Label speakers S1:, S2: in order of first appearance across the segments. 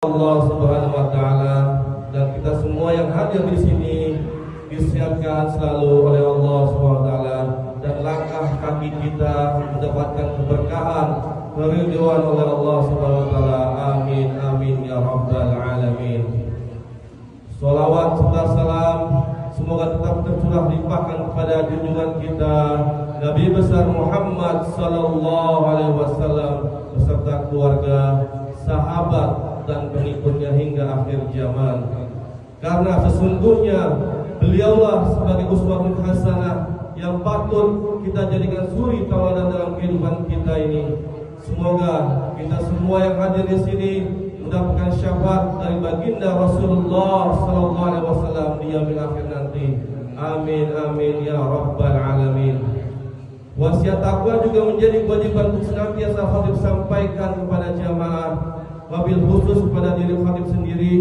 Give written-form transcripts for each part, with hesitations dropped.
S1: Allah Subhanahu wa taala, dan kita semua yang hadir di sini disiapkan selalu oleh Allah Subhanahu wa taala, dan langkah kaki kita mendapatkan keberkahan, keridhaan oleh Allah Subhanahu wa taala. Amin amin ya rabbal alamin. Shalawat serta salam semoga tetap tercurah limpahkan kepada junjungan kita Nabi besar Muhammad sallallahu alaihi wasallam beserta keluarga, sahabat dan pengikutnya hingga akhir zaman. Karena sesungguhnya beliaulah sebagai uswatun hasanah yang patut kita jadikan suri tauladan dalam kehidupan kita ini. Semoga kita semua yang hadir di sini mendapatkan syafaat dari baginda Rasulullah sallallahu alaihi wasallam di yaumil akhir nanti. Amin amin ya rabbal alamin. Wasiat takwa juga menjadi kewajiban untuk senantiasa khatib sampaikan kepada jamaah, wabil khusus kepada diri khatib sendiri,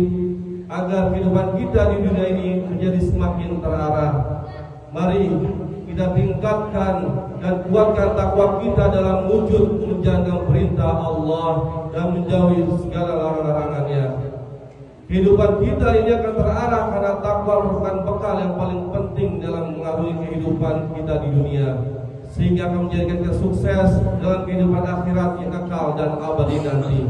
S1: agar kehidupan kita di dunia ini menjadi semakin terarah. Mari kita tingkatkan dan kuatkan takwa kita dalam wujud menjalankan perintah Allah dan menjauhi segala larangan-larangannya. Kehidupan kita ini akan terarah karena takwa merupakan bekal yang paling penting dalam mengarungi kehidupan kita di dunia, sehingga akan menjadikan kita sukses dalam kehidupan akhirat yang kekal dan abadi nanti.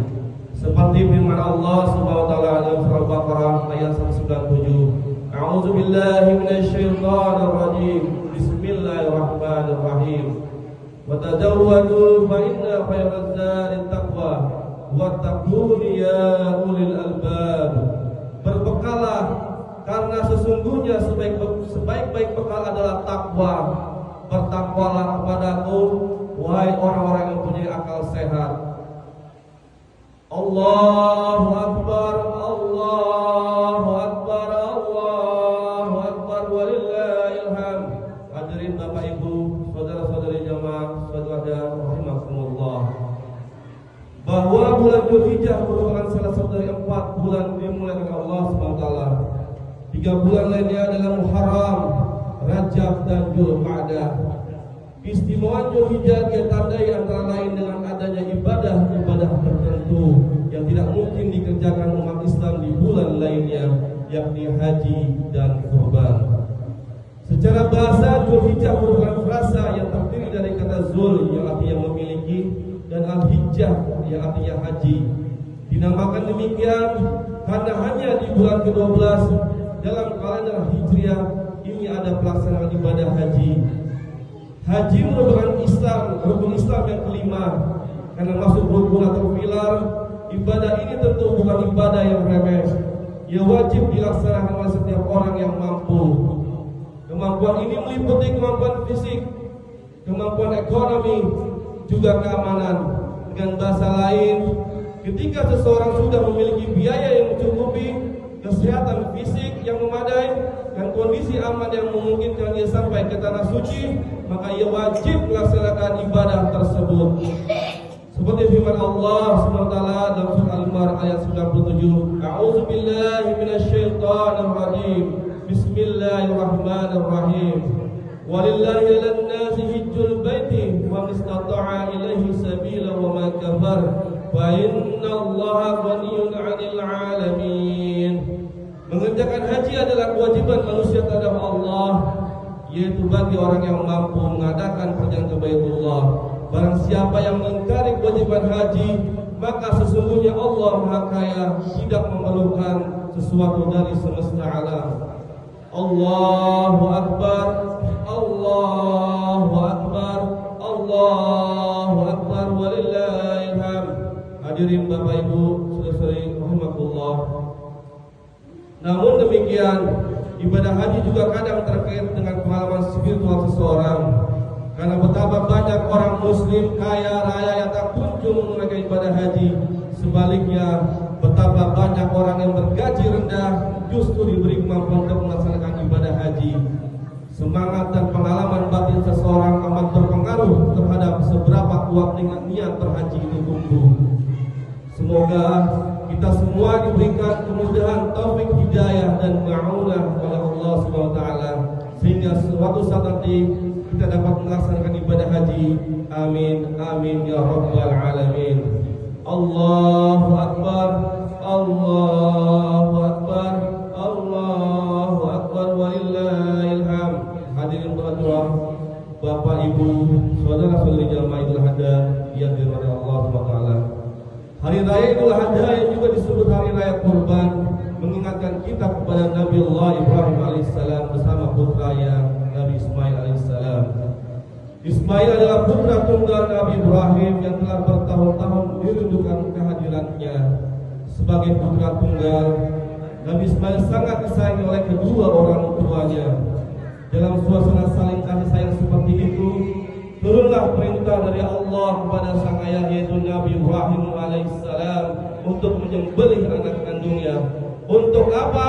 S1: Seperti firman Allah Subhanahu wa taala dalam surah Al-Baqarah ayat 197. A'udzu billahi minasyaitonir rajim. Bismillahirrahmanirrahim. Wa tazawwadu fa inna khairaz zadi taqwa wattaqun ya ulil albab. Berbekalah karena sesungguhnya sebaik-baik bekal adalah takwa. Bertakwalah kepadaku wahai orang-orang yang mempunyai akal sehat. Allahu akbar, Allahu akbar, Allahu akbar, walillahil hamd. Hadirin Bapak Ibu, saudara-saudari jamaah saudara rahimakumullah, bahwa bulan Dzulhijjah merupakan salah satu dari 4 bulan dimulai oleh Allah SWT. 3 bulan lainnya adalah Muharram, Rajab dan Dzulqa'dah. Keistimewaan Dzulhijjah ditandai antara lain dengan adanya ibadah-ibadah tertentu yang tidak mungkin dikerjakan umat Islam di bulan lainnya, yakni haji dan kurban. Secara bahasa, Dzulhijjah merupakan frasa yang terdiri dari kata Zul yang artinya memiliki dan Al-Hijjah yang artinya haji. Dinamakan demikian karena hanya di bulan ke-12 dalam kalender Hijriah ini ada pelaksanaan ibadah haji. Haji merupakan rukun Islam yang kelima. Karena masuk rukun atau pilar, ibadah ini tentu bukan ibadah yang remeh. Ia wajib dilaksanakan oleh setiap orang yang mampu. Kemampuan ini meliputi kemampuan fisik, kemampuan ekonomi, juga keamanan. Dengan bahasa lain, ketika seseorang sudah memiliki biaya yang mencukupi, kesehatan fisik yang memadai, dan kondisi aman yang memungkinkan dia sampai ke tanah suci, maka ia wajib melaksanakan ibadah tersebut. Seperti firman Allah SWT dalam surah Al-Mar ayat 97. A'udzu billahi minasyaitonir rajim. Bismillahirrahmanirrahim. Walillahi 'alan nasi hajjul baiti wa istata'a ilaihi sabila wa man kafar fa innallaha ghaniyyun 'anil 'alamin. Mengerjakan haji adalah kewajiban manusia terhadap Allah, yaitu bagi orang yang mampu mengadakan perjalanan ke Baitullah. Barang siapa yang mengingkari kewajiban haji, maka sesungguhnya Allah Maha Kaya, tidak memerlukan sesuatu dari semesta alam. Allahu Akbar, Allahu Akbar, Allahu Akbar, walillahil hamd. Hadirin Bapak Ibu, saudara-saudari rahimakumullah. Namun demikian, ibadah haji juga kadang terkait dengan pengalaman spiritual seseorang. Karena betapa banyak orang muslim kaya raya yang tak kunjung menunaikan ibadah haji. Sebaliknya, betapa banyak orang yang bergaji rendah justru diberi kemampuan untuk melaksanakan ibadah haji. Semangat dan pengalaman batin seseorang amat berpengaruh terhadap seberapa kuat niat berhaji itu tumbuh. Semoga kita semua diberikan kemudahan, taufik, hidayah dan ma'unah oleh Allah SWT, sehingga suatu saat nanti kita dapat melaksanakan ibadah haji. Amin amin ya rabbal alamin. Allahu Akbar, Allahu Akbar, Allahu Akbar walillahil hamd. Hadirin berdoa, Bapak Ibu, saudara-saudari jamaah Idul Adha yang dirahmati Allah SWT. Hari Raya Idul Adha yang juga disebut Hari Raya Kurban mengingatkan kita kepada Nabi Allah Ibrahim alaihissalam bersama putranya Nabi Ismail alaihissalam. Ismail adalah putra tunggal Nabi Ibrahim yang telah bertahun-tahun dirindukan kehadirannya. Sebagai putra tunggal, Nabi Ismail sangat disayangi oleh kedua orang tuanya. Dalam suasana saling kasih sayang seperti itu, turunlah perintah dari Allah kepada sang ayah yaitu Nabi Ibrahim alaihissalam untuk menyembelih anak kandungnya. Untuk apa?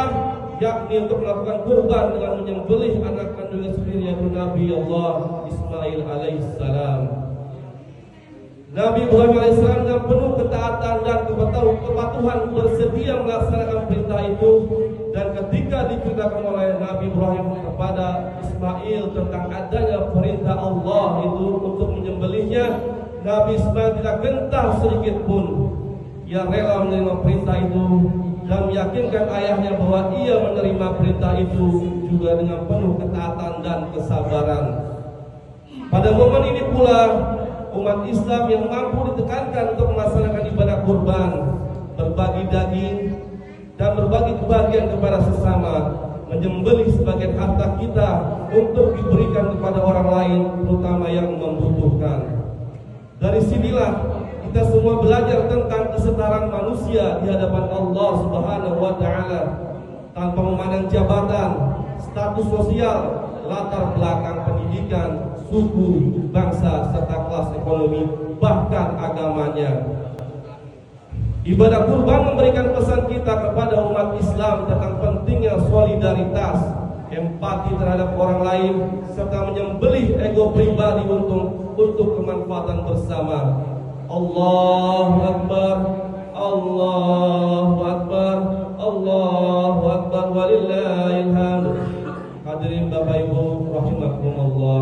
S1: Yakni untuk melakukan kurban dengan menyembelih anak kandungnya sendiri yaitu Nabi Allah Ismail alaihissalam. Nabi Ibrahim alaihissalam dengan penuh ketaatan dan kepatuhan bersedia melaksanakan perintah itu. Dan ketika diceritakan oleh Nabi Ibrahim kepada Ismail tentang adanya perintah Allah itu untuk menyembelihnya, Nabi Ismail tidak gentar sedikit pun. Ia rela menerima perintah itu dan meyakinkan ayahnya bahwa ia menerima perintah itu juga dengan penuh ketaatan dan kesabaran. Pada momen ini pula umat Islam yang mampu ditekankan untuk melaksanakan ibadah kurban, berbagi daging dan berbagi kebahagiaan kepada sesama, menyembelih sebagian harta kita untuk diberikan kepada orang lain, terutama yang membutuhkan. Dari sinilah kita semua belajar tentang kesetaraan manusia di hadapan Allah Subhanahu wa taala tanpa memandang jabatan, status sosial, latar belakang pendidikan, suku, bangsa, serta kelas ekonomi, bahkan agamanya. Ibadah kurban memberikan pesan kita kepada umat Islam tentang pentingnya solidaritas, empati terhadap orang lain, serta menyembelih ego pribadi untuk kemanfaatan bersama. Allahu Akbar, Allahu Akbar, Allahu Akbar walillahil hamd. Hadirin Bapak Ibu rahimakumullah.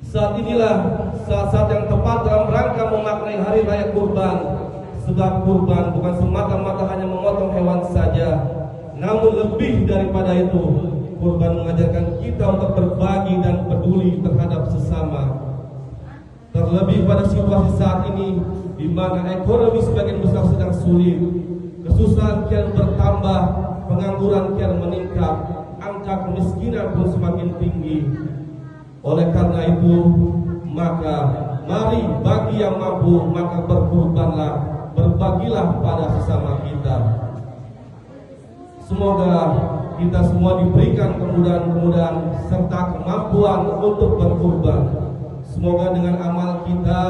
S1: Saat inilah saat yang tepat dalam rangka memaknai hari raya kurban. Sebab kurban bukan semata-mata hanya memotong hewan saja, namun lebih daripada itu, kurban mengajarkan kita untuk berbagi dan peduli terhadap sesama. Terlebih pada situasi saat ini di mana ekonomi sebagian besar sedang sulit, kesusahan kian bertambah, pengangguran kian meningkat, angka kemiskinan pun semakin tinggi. Oleh karena itu, maka mari bagi yang mampu maka berkurbanlah, berbagilah pada sesama kita. Semoga kita semua diberikan kemudahan-kemudahan serta kemampuan untuk berkurban. Semoga dengan amal kita,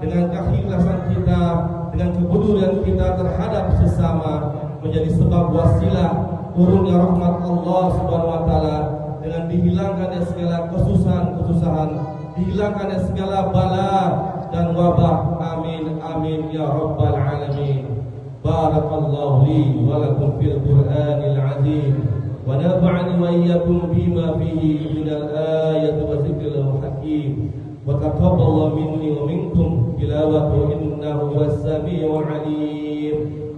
S1: dengan keikhlasan kita, dengan kepedulian kita terhadap sesama menjadi sebab wasilah turunnya rahmat Allah Subhanahu wa taala, dengan dihilangkannya segala kesusahan-kesusahan, dihilangkannya segala bala dan wabah. Amin amin ya rabbal alamin. Barakallahu li wa lakum fil Qur'anil azim wa nafa'ani wa iyyakum bima fihi minal ayati wa dzikril hakim wa taqabbalallahu minni wa minkum tilawatahu innahu was-sami'ul 'alim.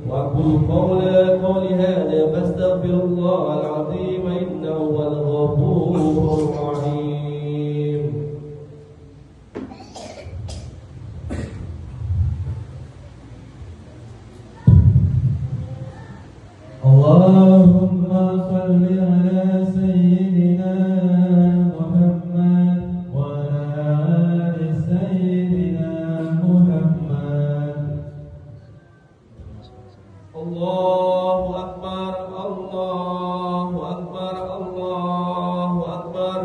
S1: Wa aqulu qawli hadha fastaghfirullahal 'azim innahu wal ghafurur rahim.
S2: Allahumma salli ala sayyidina Muhammad wa ala ali sayyidina Muhammad.
S1: Allahu Akbar, Allahu Akbar, Allahu Akbar,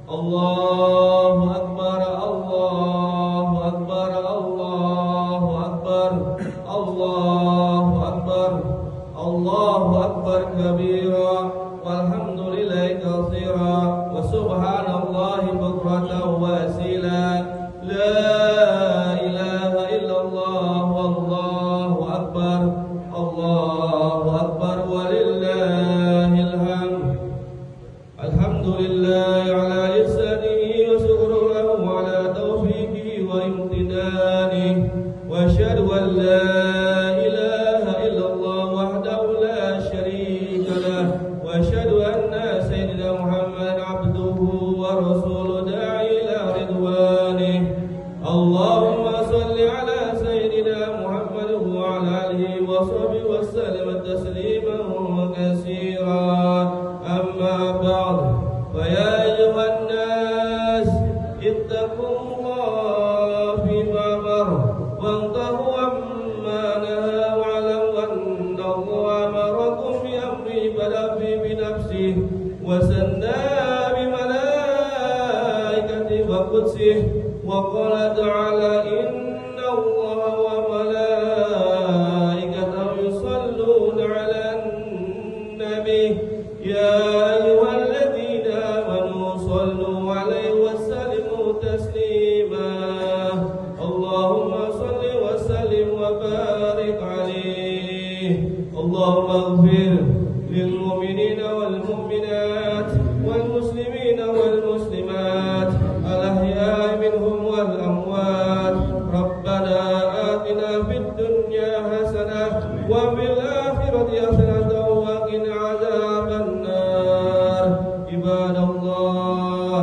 S1: Allahu Akbar, Allahu Akbar, Allahu Akbar, Allahu Akbar, Allahu Akbar kabira, walhamdulillahi katsira, wa subhanallahi bukratan wa asila. La ilaha illallah, wallahu akbar, Allahu akbar walillahil hamd. Alhamdulillahi ala ihsanihi wa syukru lahu ala taufiqihi wa imtinanihi, wa asyhadu an la ilaha آله وصحبه وسلم تسليما كثيرا. أما بعد، فيا أيها الناس اتقوا الله فيما أمر وانتهوا عما نهى، واعلموا أن الله أمركم بأمر بدأ بنفسه وثنى بملائكته وقدسه، وقال تعالى: إن الله وملائكته يصلون على النبي يا أيها الذين آمنوا صلوا عليه وسلموا تسليما. اللهم صل وسلم وبارك عليه. اللهم اغفر للمؤمنين والمؤمنات والمسلمين والمسلمات الأحياء منهم والأموات. ربنا آتنا في الدنيا حسنة وفي الآخرة حسنة وقنا عذاب النار. عباد الله،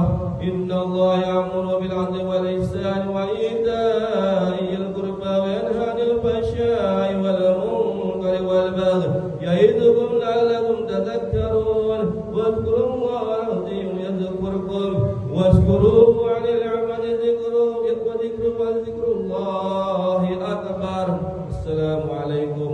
S1: إن الله يأمر بالعدل والإحسان وإيتاء ذي القربى وينهى عن الفحشاء والمنكر والبغي يعظكم لعلكم تذكرون. واذكروا الله العظيم يذكركم واشكروه على نعمة ذكره وذكر الله أكبر. السلام عليكم